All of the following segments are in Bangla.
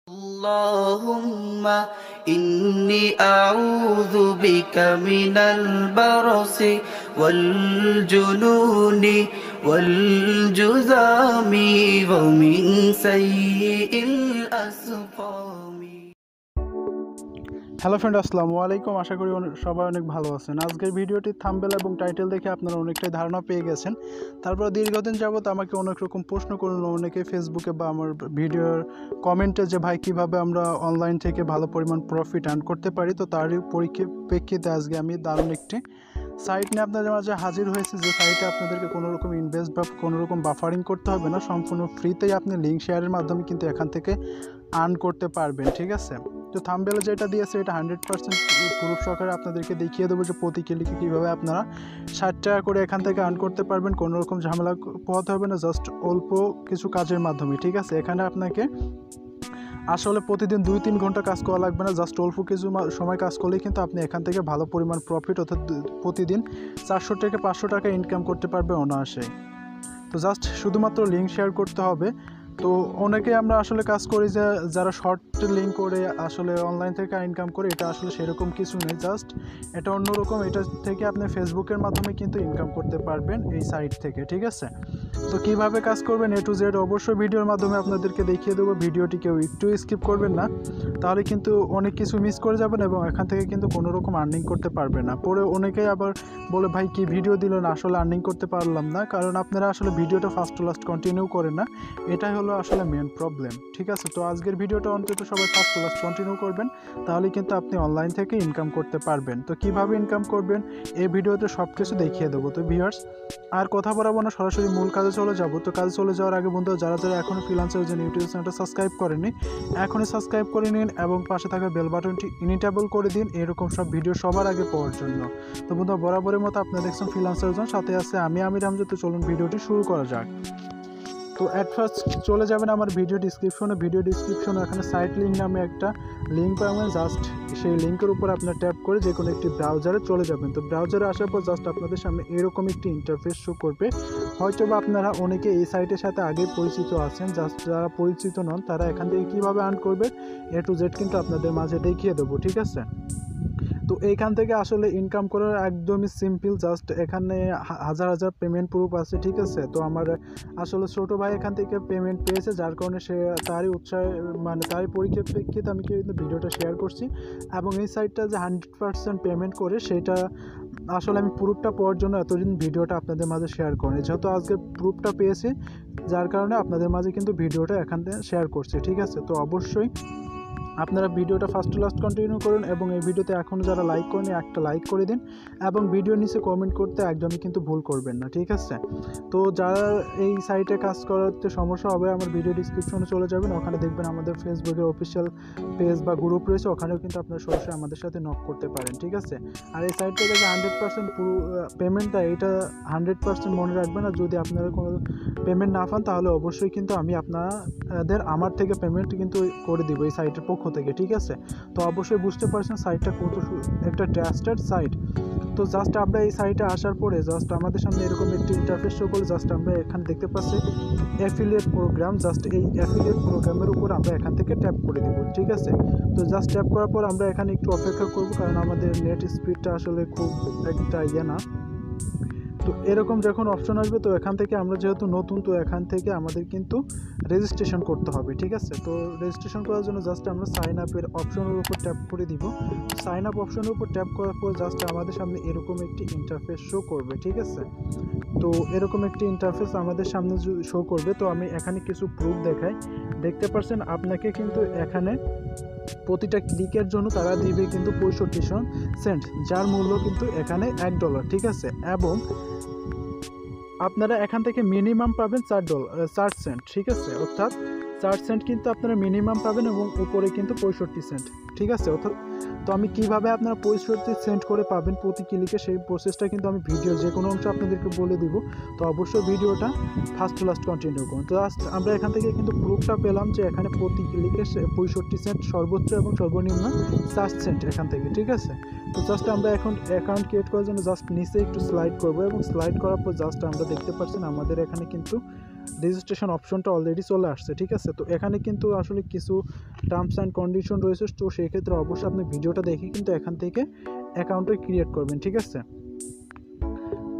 اللهم إني أعوذ بك من البرص والجنون والجذام ومن سيء الأسقام। হ্যালো ফ্রেন্ড, আসসালামু আলাইকুম। আশা করি সবাই অনেক ভালো আছেন। আজকের ভিডিওটির থাম্বনেল এবং টাইটেল দেখে আপনারা অনেকটাই ধারণা পেয়ে গেছেন। তারপর দীর্ঘদিন যাবত আমাকে অনেক রকম প্রশ্ন করল অনেকে ফেসবুকে বা আমার ভিডিওর কমেন্টে যে ভাই কীভাবে আমরা অনলাইন থেকে ভালো পরিমাণ প্রফিট আর্ন করতে পারি। তো তারই পরিপ্রেক্ষিতে আজকে আমি দারুণ একটি সাইট নিয়ে আপনাদের মাঝে হাজির হয়েছে, যে সাইটে আপনাদেরকে কোনো রকম ইনভেস্ট বা কোনো রকম বাফারিং করতে হবে না। সম্পূর্ণ ফ্রিতেই আপনি লিঙ্ক শেয়ারের মাধ্যমে কিন্তু এখান থেকে আর্ন করতে পারবেন। ঠিক আছে, তো থাম্বনেলে যেটা দিয়েছে এটা 100% প্রুফ সহকারে আপনাদেরকে দেখিয়ে দেবো যে প্রতি ক্লিকে কীভাবে আপনারা 60 টাকা করে এখান থেকে আর্ন করতে পারবেন। কোনো রকম ঝামেলা পোহাতে হবে না, জাস্ট অল্প কিছু কাজের মাধ্যমে। ঠিক আছে, এখানে আপনাকে আসলে প্রতিদিন 2-3 ঘন্টা কাজ করা লাগবে না, জাস্ট অল্প কিছু সময় কাজ করলেই কিন্তু আপনি এখান থেকে ভালো পরিমাণ প্রফিট অর্থাৎ প্রতিদিন 400 থেকে 500 টাকা ইনকাম করতে পারবে অনায়াসে। তো জাস্ট শুধুমাত্র লিঙ্ক শেয়ার করতে হবে। তো অনেকে আমরা আসলে কাজ করি যে যারা শর্ট লিঙ্ক করে আসলে অনলাইন থেকে ইনকাম করে, এটা আসলে সেরকম কিছু নেই, জাস্ট এটা অন্যরকম। এটা থেকে আপনি ফেসবুকের মাধ্যমে কিন্তু ইনকাম করতে পারবেন এই সাইট থেকে। ঠিক আছে, তো কীভাবে কাজ করবেন A to Z অবশ্যই ভিডিওর মাধ্যমে আপনাদেরকে দেখিয়ে দেবো। ভিডিওটি কেউ একটু স্কিপ করবেন না, তাহলে কিন্তু অনেক কিছু মিস করে যাবেন এবং এখান থেকে কিন্তু কোনো রকম আর্নিং করতে পারবেন না। পরে অনেকেই আবার বলে ভাই কি ভিডিও দিলেন, আসলে আর্নিং করতে পারলাম না, কারণ আপনারা আসলে ভিডিওটা ফার্স্ট টু লাস্ট কন্টিনিউ করেন না। এটাই হলো আসলে মেন প্রবলেম। ঠিক আছে, তো আজকের ভিডিওটা অন্তত সবাই ফার্স্ট টু লাস্ট কন্টিনিউ করবেন, তাহলে কিন্তু আপনি অনলাইন থেকে ইনকাম করতে পারবেন। তো কিভাবে ইনকাম করবেন এই ভিডিওতে সব কিছু দেখিয়ে দেবো। তো ভিউয়ার্স আর কথা বলাবো না, সরাসরি মূল কাজে চলে যাব। তো কাজে চলে যাওয়ার আগে বন্ধু, যারা এখনও ফ্রিল্যান্সার যে ইউটিউব চ্যানেলটা সাবস্ক্রাইব করেননি, এখনই সাবস্ক্রাইব করে নিন এবং পাশে থাকা বেল বাটনটি ইনেবল করে দিন এরকম সব ভিডিও সবার আগে পাওয়ার জন্য। তো বন্ধু, বরাবরের মতো আপনারা দেখছেন ফ্রিল্যান্সার জন, সাথে আছে আমি আমির হামজা। তো চলুন ভিডিওটি শুরু করা যাক। তো অ্যাট ফার্স্ট চলে যাবেন আমার ভিডিও ডিসক্রিপশনে এখানে সাইট লিঙ্ক নামে একটা লিঙ্ক পাবেন। জাস্ট সেই লিঙ্কের উপর আপনার ট্যাপ করে যে কোনো একটি ব্রাউজারে চলে যাবেন। তো ব্রাউজারে আসার পর জাস্ট আপনাদের সামনে এরকম একটি ইন্টারফেস শো করবে। হয়তো বা আপনারা অনেকে এই সাইটের সাথে আগে পরিচিত আছেন, জাস্ট যারা পরিচিত নন তারা এখান থেকে কীভাবে আর্ন করবে A to Z কিন্তু আপনাদের মাঝে দেখিয়ে দেবো। ঠিক আছে, তো এইখান থেকে আসলে ইনকাম করার একদমই সিম্পল, জাস্ট এখানে হাজার হাজার পেমেন্ট প্রুফ আছে। ঠিক আছে, তো আমার আসলে ছোটো ভাই এখান থেকে পেমেন্ট পেয়েছে, যার কারণে সে তারই উৎসাহে তারই পরিপ্রেক্ষিতে আমি কিন্তু ভিডিওটা শেয়ার করছি। এবং এই সাইটটা যে 100% পেমেন্ট করে, সেটা আসলে আমি প্রুফটা পাওয়ার জন্য এতদিন ভিডিওটা আপনাদের মাঝে শেয়ার করি। যেহেতু আজকে প্রুফটা পেয়েছি, যার কারণে আপনাদের মাঝে কিন্তু ভিডিওটা এখান থেকে শেয়ার করছি। ঠিক আছে, তো অবশ্যই আপনারা ভিডিওটা ফার্স্ট টু লাস্ট কন্টিনিউ করুন এবং এই ভিডিওতে এখনও যারা লাইক করেনি একটা লাইক করে দিন এবং ভিডিওর নিচে কমেন্ট করতে একদমই কিন্তু ভুল করবেন না। ঠিক আছে, তো যারা এই সাইটে কাজ করাতে সমস্যা হবে, আমার ভিডিও ডিসক্রিপশনে চলে যাবেন, ওখানে দেখবেন আমাদের ফেসবুকের অফিসিয়াল পেজ বা গ্রুপ রয়েছে, ওখানেও কিন্তু আপনারা সরাসরি আমাদের সাথে নক করতে পারেন। ঠিক আছে, আর এই সাইট থেকে যে 100% পুরো পেমেন্ট দেয়, এটা 100% মনে রাখবেন। আর যদি আপনারা কোনো পেমেন্ট না পান, তাহলে অবশ্যই কিন্তু আমি আপনাদের আমার থেকে পেমেন্ট কিন্তু করে দিব এই সাইটের পক্ষ থেকে। ঠিক আছে, তো অবশ্যই বুঝতে পারছেন সাইটটা কত একটা ট্রাস্টেড সাইট। তো জাস্ট আমরা এই সাইটে আসার পরে জাস্ট আমাদের সামনে এরকম একটি ইন্টারফেস শো করে, জাস্ট আমরা এখানে দেখতে পাচ্ছি অ্যাফিলিয়েট প্রোগ্রাম। জাস্ট এই অ্যাফিলিয়েট প্রোগ্রামের উপর আমরা এখান থেকে ট্যাপ করে দেবো। ঠিক আছে, তো জাস্ট ট্যাপ করার পর আমরা এখানে একটু অপেক্ষা করব, কারণ আমাদের নেট স্পিডটা আসলে খুব একটা না। তো এরকম যখন অপশন আসবে, তো এখান থেকে আমরা যেহেতু নতুন, তো এখান থেকে আমাদের কিন্তু রেজিস্ট্রেশন করতে হবে। ঠিক আছে, তো রেজিস্ট্রেশন করার জন্য জাস্ট আমরা সাইন আপের অপশনের উপর ট্যাপ করে দিব। সাইন আপ অপশনের উপর ট্যাপ করার পর জাস্ট আমাদের সামনে এরকম একটি ইন্টারফেস শো করবে। ঠিক আছে, তো এরকম একটি ইন্টারফেস আমাদের সামনে শো করবে। তো আমি এখানে কিছু প্রুফ দেখাই, দেখতে পাচ্ছেন আপনাকে কিন্তু এখানে প্রতিটা ক্লিকের জন্য তারা দিবে কিন্তু 65 সেন্ট, যার মূল্য কিন্তু এখানে $1। ঠিক আছে, এবং আপনারা এখান থেকে মিনিমাম পাবেন $4 সেন্ট। ঠিক আছে, অর্থাৎ 4 সেন্ট কিন্তু আপনারা মিনিমাম পাবেন এবং উপরে কিন্তু 65 সেন্ট। ঠিক আছে, অর্থাৎ তো আমি কিভাবে আপনারা 65 সেন্ট করে পাবেন প্রতি ক্লিকে, সেই প্রসেসটা কিন্তু আমি ভিডিও যে কোনো অংশ আপনাদেরকে বলে দিব। তো অবশ্যই ভিডিওটা ফার্স্ট টু লাস্ট কন্টিনিউ করুন। তো জাস্ট আমরা এখান থেকে কিন্তু প্রুফটা পেলাম যে এখানে প্রতি ক্লিকে 65 সেন্ট সর্বোচ্চ এবং সর্বনিম্ন 4 সেন্ট এখান থেকে। ঠিক আছে, তো জাস্ট আমরা এখন অ্যাকাউন্ট ক্রিয়েট করার জন্য জাস্ট নিচে একটু স্লাইড করব এবং স্লাইড করার পর জাস্ট আমরা দেখতে পাচ্ছেন আমাদের এখানে কিন্তু রেজিস্ট্রেশন অপশনটা অলরেডি চলে আসছে, ঠিক আছে। তো এখানে কিন্তু আসলে কিছু টার্মস অ্যান্ড কন্ডিশন রয়েছে, তো সেই ক্ষেত্রে অবশ্যই আপনি ভিডিওটা দেখে কিন্তু এখান থেকে অ্যাকাউন্টটা ক্রিয়েট করবেন, ঠিক আছে।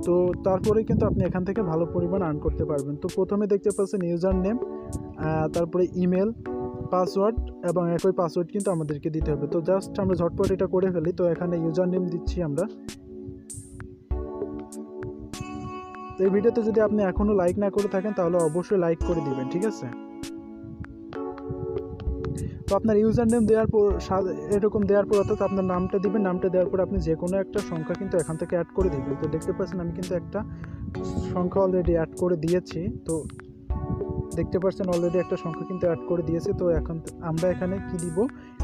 তো তারপরে কিন্তু আপনি এখান থেকে ভালো পরিমাণ আর্ন করতে পারবেন। তো প্রথমে দেখতে পাচ্ছেন ইউজার নেম, তারপরে ইমেল, পাসওয়ার্ড এবং একই পাসওয়ার্ড কিন্তু আমাদেরকে দিতে হবে। তো জাস্ট আমরা ঝটপট এটা করে ফেলি। তো এখানে ইউজার নেম দিচ্ছি আমরা। তো এই ভিডিওতে যদি আপনি এখনও লাইক না করে থাকেন তাহলে অবশ্যই লাইক করে দিবেন, ঠিক আছে। তো আপনার ইউজার নেম দেওয়ার পর এরকম দেওয়ার পর অর্থাৎ আপনার নামটা দিবেন, নামটা দেওয়ার পর আপনি যে কোনো একটা সংখ্যা কিন্তু এখান থেকে অ্যাড করে দিবেন। তো দেখতে পাচ্ছেন আমি কিন্তু একটা সংখ্যা অলরেডি অ্যাড করে দিয়েছি। তো দেখতে পাচ্ছেন অলরেডি একটা সংখ্যা কিন্তু অ্যাড করে দিয়েছি। তো এখন আমরা এখানে কি দিব,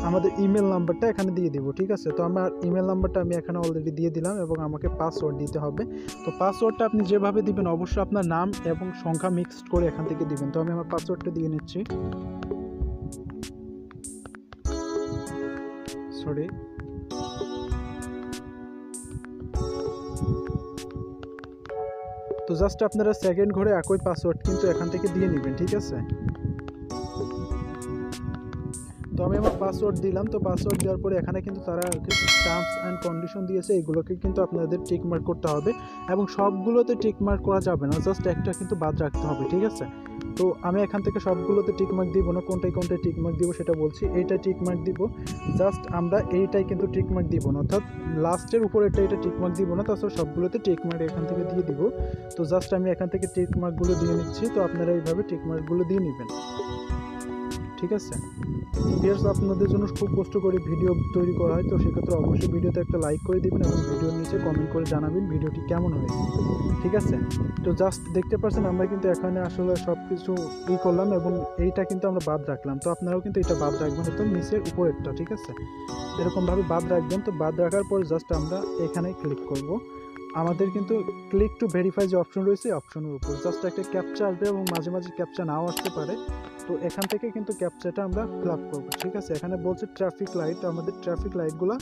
আমাদের ইমেল নাম্বারটা এখানে দিয়ে দিব, ঠিক আছে। তো আমার ইমেল নাম্বারটা আমি এখানে অলরেডি দিয়ে দিলাম এবং আমাকে পাসওয়ার্ড দিতে হবে। তো পাসওয়ার্ডটা আপনি যেভাবে দিবেন অবশ্যই আপনার নাম এবং সংখ্যা মিক্সড করে এখান থেকে দিবেন। তো আমি আমার পাসওয়ার্ডটা দিয়ে নিচ্ছি, সরি। তো জাস্ট আপনারা সেকেন্ড ঘরে একই পাসওয়ার্ড কিন্তু এখান থেকে দিয়ে নেবেন, ঠিক আছে। তো আমি আমার পাসওয়ার্ড দিলাম। তো পাসওয়ার্ড দেওয়ার পরে এখানে কিন্তু তারা কিছু টার্মস অ্যান্ড কন্ডিশন দিয়েছে, এগুলোকে কিন্তু আপনাদের টিক মার্ক করতে হবে এবং সবগুলোতে টিক মার্ক করা যাবে না, জাস্ট একটা কিন্তু বাদ রাখতে হবে, ঠিক আছে। তো আমি এখান থেকে সবগুলোতে টিক মার্ক দিব না, কোনটায় কোনটায় টিক মার্ক দিব সেটা বলছি। এইটা টিক মার্ক দিব, জাস্ট আমরা এইটাই কিন্তু টিক মার্ক দিব না, অর্থাৎ লাস্টের উপরে এটা টিক মার্ক দিব না, তাছাড়া সবগুলোতে টিক মার্ক এখান থেকে দিয়ে দিব। তো জাস্ট আমি এখান থেকে টিক মার্কগুলো দিয়ে নিচ্ছি। তো আপনারা এইভাবে টিক মার্কগুলো দিয়ে নেবেন, ঠিক আছে। ভিউয়ার্স, আপনাদের জন্য খুব কষ্ট করে ভিডিও তৈরি করা হয়, তো সেক্ষেত্রে অবশ্যই ভিডিওতে একটা লাইক করে দিবেন এবং ভিডিওর নিচে কমেন্ট করে জানাবেন ভিডিওটি কেমন হয়েছে, ঠিক আছে। তো জাস্ট দেখতে পাচ্ছেন আমরা কিন্তু এখানে আসলে সব কিছু করলাম এবং এইটা কিন্তু আমরা বাদ রাখলাম। তো আপনারাও কিন্তু এটা বাদ রাখবেন, একদম নিচের উপরেরটা, ঠিক আছে, এরকমভাবে বাদ রাখবেন। তো বাদ রাখার পর জাস্ট আমরা এখানে ক্লিক করব। আমাদের কিন্তু ক্লিক টু ভেরিফাই যে অপশন রয়েছে অপশনের উপর জাস্ট একটা ক্যাপচা আসবে এবং মাঝে মাঝে ক্যাপচা নাও আসতে পারে। তো এখান থেকে কিন্তু ক্যাপচাটা আমরা ফিল আপ করবো, ঠিক আছে। এখানে বলছে ট্রাফিক লাইট, আমাদের ট্রাফিক লাইটগুলো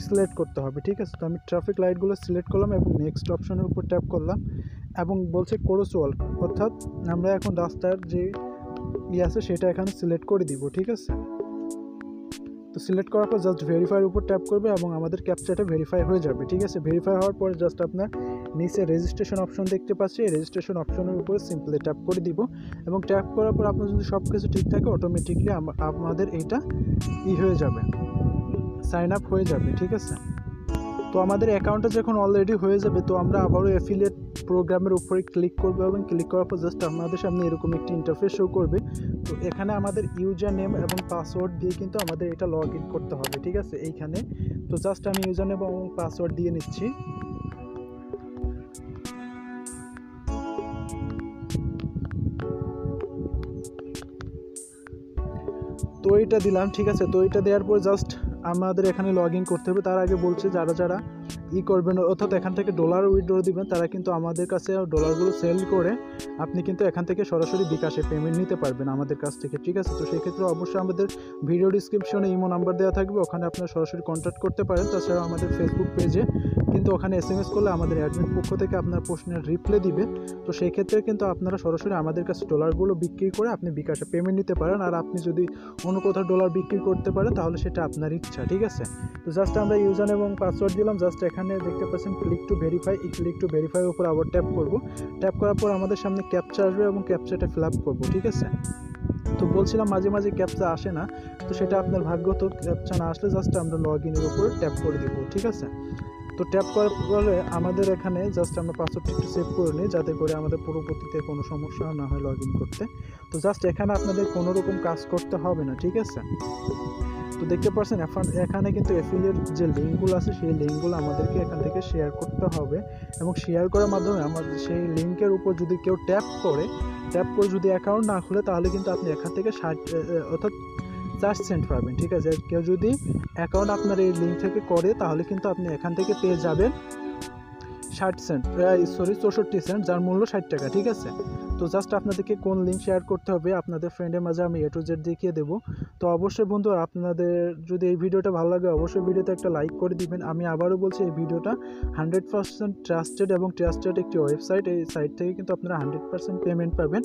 সিলেক্ট করতে হবে, ঠিক আছে। তো আমি ট্রাফিক লাইটগুলো সিলেক্ট করলাম এবং নেক্সট অপশনের উপর ট্যাপ করলাম এবং বলছে ক্রস ওয়াক, অর্থাৎ আমরা এখন রাস্তার যে আছে সেটা এখানে সিলেক্ট করে দিব, ঠিক আছে। তো সিলেক্ট করার পর জাস্ট ভেরিফাইয়ের উপর ট্যাপ করবে এবং আমাদের ক্যাপচাটা ভেরিফাই হয়ে যাবে, ঠিক আছে। ভেরিফাই হওয়ার পর জাস্ট আপনার নিচে রেজিস্ট্রেশন অপশন দেখতে পাচ্ছি, এই রেজিস্ট্রেশন অপশনের উপরে সিম্পলি ট্যাপ করে দিব এবং ট্যাপ করার পর আপনার যদি সব কিছু ঠিক থাকে অটোমেটিকলি আমাদের এইটা হয়ে যাবে, সাইন আপ হয়ে যাবে, ঠিক আছে। তো আমাদের অ্যাকাউন্টটা যখন অলরেডি হয়ে যাবে তো আমরা আবারও অ্যাফিলিয়েট প্রোগ্রামের উপরে ক্লিক করবো এবং ক্লিক করার পর জাস্ট আমাদের সামনে এরকম একটি ইন্টারফেস শো করবে। তো এখানে আমাদের ইউজার নেম এবং পাসওয়ার্ড দিয়ে কিন্তু আমাদের এটা লগ ইন করতে হবে, ঠিক আছে, এইখানে। তো জাস্ট আমি ইউজার নেম এবং পাসওয়ার্ড দিয়ে নিচ্ছি। তো এইটা দিলাম, ঠিক আছে। তো এইটা দেওয়ার পর জাস্ট আমাদের এখানে লগ ইন করতে হবে। তার আগে বলছে যারা যারা করবেন অর্থাৎ এখান থেকে ডলার উইথড্র দিবেন তারা কিন্তু আমাদের কাছে ডলারগুলো সেল করে আপনি কিন্তু এখান থেকে সরাসরি বিকাশে পেমেন্ট নিতে পারবেন আমাদের কাছ থেকে, ঠিক আছে। তো সেই ক্ষেত্রে অবশ্যই আমাদের ভিডিও ডিসক্রিপশনে ইমো নাম্বার দেওয়া থাকবে, ওখানে আপনারা সরাসরি কন্ট্যাক্ট করতে পারেন। তাছাড়া আমাদের ফেসবুক পেজে কিন্তু ওখানে SMS করলে আমাদের অ্যাডমিন পক্ষ থেকে আপনার প্রশ্নের রিপ্লাই দিবে। তো সেই ক্ষেত্রে কিন্তু আপনারা সরাসরি আমাদের কাছে ডলারগুলো বিক্রি করে আপনি বিকাশে পেমেন্ট নিতে পারেন। আর আপনি যদি অন্য কোথাও ডলার বিক্রি করতে পারেন তাহলে সেটা আপনার ইচ্ছা, ঠিক আছে। তো জাস্ট আমরা ইউজার এবং পাসওয়ার্ড দিলাম। জাস্ট এখানে দেখতে পাচ্ছেন ক্লিক টু ভেরিফাই, এই ক্লিক টু ভেরিফাইয়ের উপর আবার ট্যাপ করব। ট্যাপ করার পর আমাদের সামনে ক্যাপচা আসবে এবং ক্যাপচাটা ফিল আপ করবো, ঠিক আছে। তো বলছিলাম মাঝে মাঝে ক্যাপচা আসে না, তো সেটা আপনার ভাগ্য। তো ক্যাপচা না আসলে জাস্ট আমরা লগ ইনের উপর ট্যাপ করে দিব, ঠিক আছে। তো ট্যাপ করার পরে আমাদের এখানে জাস্ট আমরা পাসওয়ার্ডটা একটু সেভ করে নিই যাতে করে আমাদের পরবর্তীতে কোনো সমস্যা না হয় লগ ইন করতে। তো জাস্ট এখানে আপনাদের কোনো রকম কাজ করতে হবে না, ঠিক আছে। তো দেখতে পাচ্ছেন এখানে কিন্তু অ্যাফিলিয়েট যে লিঙ্কগুলো আছে সেই লিঙ্কগুলো আমাদেরকে এখান থেকে শেয়ার করতে হবে এবং শেয়ার করার মাধ্যমে আমাদের সেই লিঙ্কের উপর যদি কেউ ট্যাপ করে যদি অ্যাকাউন্ট না খুলে তাহলে কিন্তু আপনি এখান থেকে 60 অর্থাৎ 4 সেন্ট পাবেন, ঠিক আছে। কেউ যদি অ্যাকাউন্ট আপনার এই লিঙ্ক থেকে করে তাহলে কিন্তু আপনি এখান থেকে পেয়ে যাবেন 64 সেন্ট, যার মূল্য 60 টাকা, ঠিক আছে। তো জাস্ট আপনাদেরকে কোন লিঙ্ক শেয়ার করতে হবে আপনাদের ফ্রেন্ডের মাঝে আমি A to Z দেখিয়ে দেবো। তো অবশ্যই বন্ধু, আপনাদের যদি এই ভিডিওটা ভালো লাগে অবশ্যই ভিডিওতে একটা লাইক করে দিবেন। আমি আবারও বলছি, এই ভিডিওটা 100% ট্রাস্টেড এবং ট্রাস্টেড একটি ওয়েবসাইট। এই সাইট থেকে কিন্তু আপনারা 100% পেমেন্ট পাবেন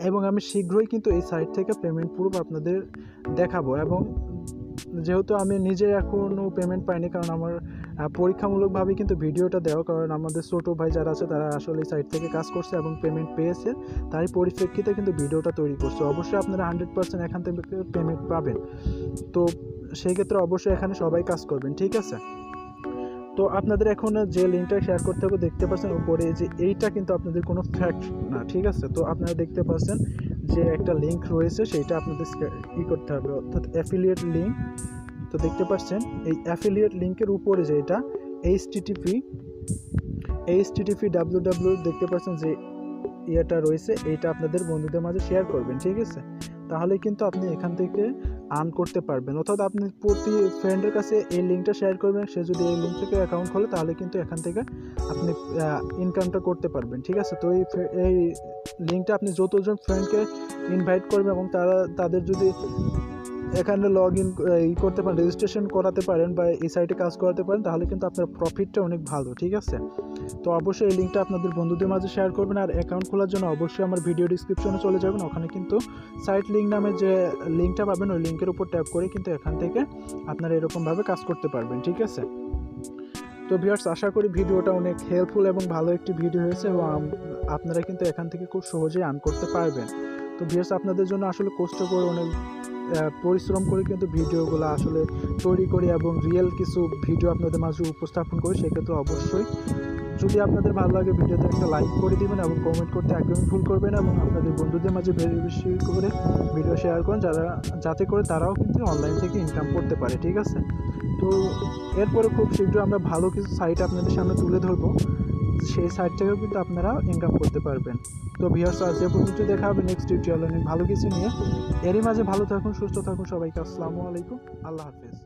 এবং আমি শীঘ্রই কিন্তু এই সাইট থেকে পেমেন্ট প্রুফ আপনাদের দেখাবো। এবং যেহেতু আমি নিজে এখনও পেমেন্ট পাইনি, কারণ আমার পরীক্ষামূলকভাবে কিন্তু ভিডিওটা দেওয়া, কারণ আমাদের ছোটো ভাই যারা আছে তারা আসলে এই সাইট থেকে কাজ করছে এবং পেমেন্ট পেয়েছে, তারই পরিপ্রেক্ষিতে কিন্তু ভিডিওটা তৈরি করছে। অবশ্যই আপনারা 100% এখান থেকে পেমেন্ট পাবেন। তো সেই ক্ষেত্রে অবশ্যই এখানে সবাই কাজ করবেন, ঠিক আছে? তো আপনাদের এখন যে লিঙ্কটা শেয়ার করতে হবে দেখতে পাচ্ছেন উপরে, যে এইটা কিন্তু আপনাদের কোনো ফ্যাক্ট না, ঠিক আছে? তো আপনারা দেখতে পাচ্ছেন যে একটা লিঙ্ক রয়েছে, সেইটা আপনাদের কী করতে হবে, অর্থাৎ অ্যাফিলিয়েট লিঙ্ক। তো দেখতে পাচ্ছেন এই অ্যাফিলিয়েট লিঙ্কের উপরে যে এটা http www দেখতে পাচ্ছেন যে ইয়েটা রয়েছে, এইটা আপনাদের বন্ধুদের মাঝে শেয়ার করবেন, ঠিক আছে? তাহলে কিন্তু আপনি এখান থেকে আর্ন করতে পারবেন। অর্থাৎ আপনি প্রতি ফ্রেন্ডের কাছে এই লিঙ্কটা শেয়ার করবেন, সে যদি এই লিঙ্ক থেকে অ্যাকাউন্ট খোলে তাহলে কিন্তু এখান থেকে আপনি ইনকামটা করতে পারবেন, ঠিক আছে? তো এই লিঙ্কটা আপনি যতজন ফ্রেন্ডকে ইনভাইট করবেন এবং তাদের যদি এখানে লগ ইন করতে পারেন, রেজিস্ট্রেশন করাতে পারেন বা এই সাইটে কাজ করাতে পারেন, তাহলে কিন্তু আপনার প্রফিটটা অনেক ভালো, ঠিক আছে? তো অবশ্যই এই লিঙ্কটা আপনাদের বন্ধুদের মাঝে শেয়ার করবেন। আর অ্যাকাউন্ট খোলার জন্য অবশ্যই আমার ভিডিও ডিসক্রিপশনে চলে যাবেন, ওখানে কিন্তু সাইট লিঙ্ক নামে যে লিঙ্কটা পাবেন ওই লিঙ্কের উপর ট্যাপ করে কিন্তু এখান থেকে আপনারা এরকমভাবে কাজ করতে পারবেন, ঠিক আছে? তো ভিউয়ার্স, আশা করি ভিডিওটা অনেক হেল্পফুল এবং ভালো একটি ভিডিও হয়েছে এবং আপনারা কিন্তু এখান থেকে খুব সহজেই আর্ন করতে পারবেন। তো ভিউয়ার্স, আপনাদের জন্য আসলে কষ্ট করে অনেক পরিশ্রম করে কিন্তু ভিডিওগুলো আসলে তৈরি করি এবং রিয়েল কিছু ভিডিও আপনাদের মাঝে উপস্থাপন করি। সেক্ষেত্রে অবশ্যই যদি আপনাদের ভালো লাগে ভিডিওতে একটা লাইক করে দিবেন এবং কমেন্ট করতে একদমই ভুল করবেন এবং আপনাদের বন্ধুদের মাঝে বেশি করে ভিডিও শেয়ার করেন, যাতে করে তারাও কিন্তু অনলাইন থেকে ইনকাম করতে পারে, ঠিক আছে? তো এরপরে খুব শীঘ্রই আমরা ভালো কিছু সাইট আপনাদের সামনে তুলে ধরবো, সেই সাইট থেকেও কিন্তু আপনারা ইনকাম করতে পারবেন। তো ভিউয়ার্স, আজ এ পর্যন্ত দেখা হবে নেক্সট টিউটোরিয়ালে অনেক ভালো কিছু নিয়ে। এরই মাঝে ভালো থাকুন, সুস্থ থাকুন সবাইকে। আসসালামু আলাইকুম, আল্লাহ হাফেজ।